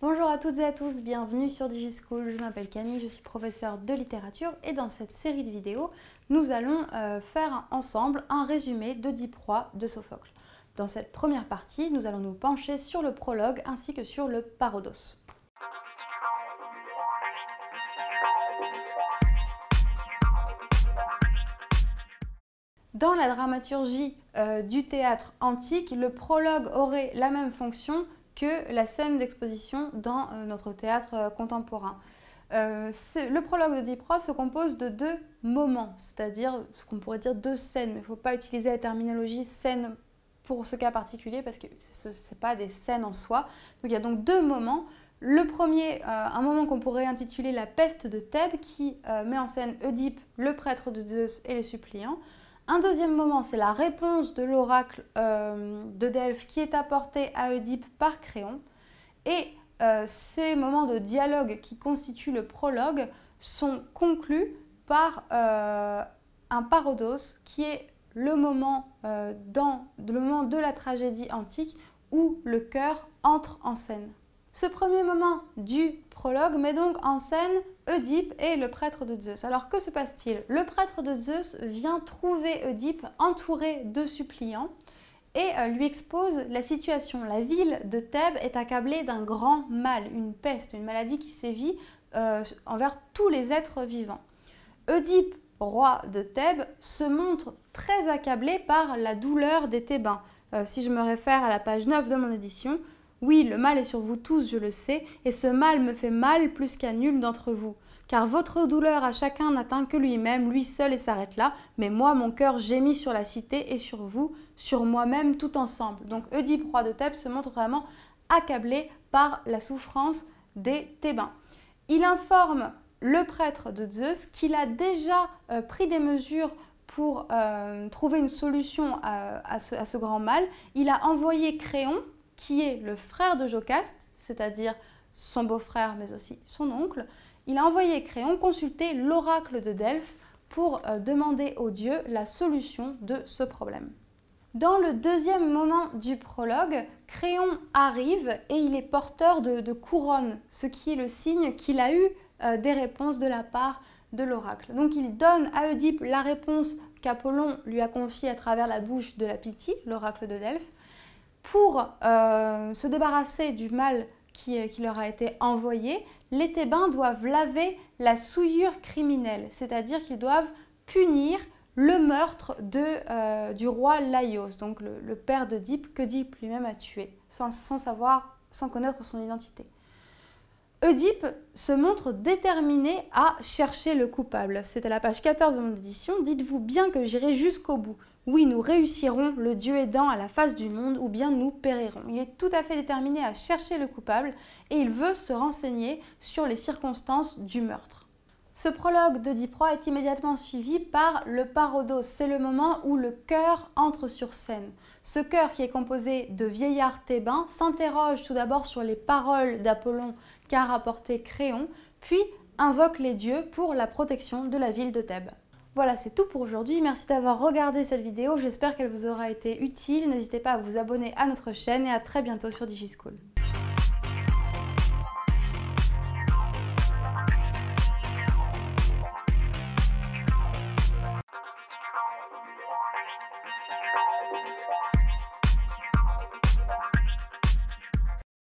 Bonjour à toutes et à tous, bienvenue sur DigiSchool. Je m'appelle Camille, je suis professeure de littérature et dans cette série de vidéos, nous allons faire ensemble un résumé d'Œdipe roi de Sophocle. Dans cette première partie, nous allons nous pencher sur le prologue ainsi que sur le parodos. Dans la dramaturgie du théâtre antique, le prologue aurait la même fonction que la scène d'exposition dans notre théâtre contemporain. Le prologue d'Œdipe roi se compose de deux moments, c'est-à-dire ce qu'on pourrait dire deux scènes, mais il ne faut pas utiliser la terminologie scène pour ce cas particulier parce que ce n'est pas des scènes en soi. Donc il y a donc deux moments. Le premier, un moment qu'on pourrait intituler la peste de Thèbes, qui met en scène Œdipe, le prêtre de Zeus et les suppliants. Un deuxième moment, c'est la réponse de l'oracle de Delphes qui est apportée à Œdipe par Créon. Et ces moments de dialogue qui constituent le prologue sont conclus par un parodos qui est le moment de la tragédie antique où le chœur entre en scène. Ce premier moment du prologue met donc en scène Œdipe et le prêtre de Zeus. Alors que se passe-t-il? Le prêtre de Zeus vient trouver Œdipe entouré de suppliants et lui expose la situation. La ville de Thèbes est accablée d'un grand mal, une peste, une maladie qui sévit envers tous les êtres vivants. Œdipe, roi de Thèbes, se montre très accablé par la douleur des Thébains. Si je me réfère à la page 9 de mon édition, oui, le mal est sur vous tous, je le sais, et ce mal me fait mal plus qu'à nul d'entre vous. Car votre douleur à chacun n'atteint que lui-même, lui seul et s'arrête là, mais moi, mon cœur gémit sur la cité et sur vous, sur moi-même, tout ensemble. Donc Œdipe, roi de Thèbes, se montre vraiment accablé par la souffrance des Thébains. Il informe le prêtre de Zeus qu'il a déjà pris des mesures pour trouver une solution à ce grand mal. Il a envoyé Créon, qui est le frère de Jocaste, c'est-à-dire son beau-frère mais aussi son oncle. Il a envoyé Créon consulter l'oracle de Delphes pour demander aux dieux la solution de ce problème. Dans le deuxième moment du prologue, Créon arrive et il est porteur de couronne, ce qui est le signe qu'il a eu des réponses de la part de l'oracle. Donc il donne à Œdipe la réponse qu'Apollon lui a confiée à travers la bouche de la Pythie, l'oracle de Delphes. Pour se débarrasser du mal qui leur a été envoyé, les Thébains doivent laver la souillure criminelle, c'est-à-dire qu'ils doivent punir le meurtre du roi Laios, donc le père d'Œdipe, qu'Œdipe lui-même a tué, sans connaître son identité. Œdipe se montre déterminé à chercher le coupable. C'est à la page 14 de mon édition. « Dites-vous bien que j'irai jusqu'au bout. Oui, nous réussirons, le Dieu aidant à la face du monde, ou bien nous périrons. » Il est tout à fait déterminé à chercher le coupable et il veut se renseigner sur les circonstances du meurtre. Ce prologue d'Œdipe roi est immédiatement suivi par le parodos. C'est le moment où le chœur entre sur scène. Ce chœur, qui est composé de vieillards thébains, s'interroge tout d'abord sur les paroles d'Apollon qu'a rapporté Créon, puis invoque les dieux pour la protection de la ville de Thèbes. Voilà, c'est tout pour aujourd'hui. Merci d'avoir regardé cette vidéo. J'espère qu'elle vous aura été utile. N'hésitez pas à vous abonner à notre chaîne et à très bientôt sur DigiSchool.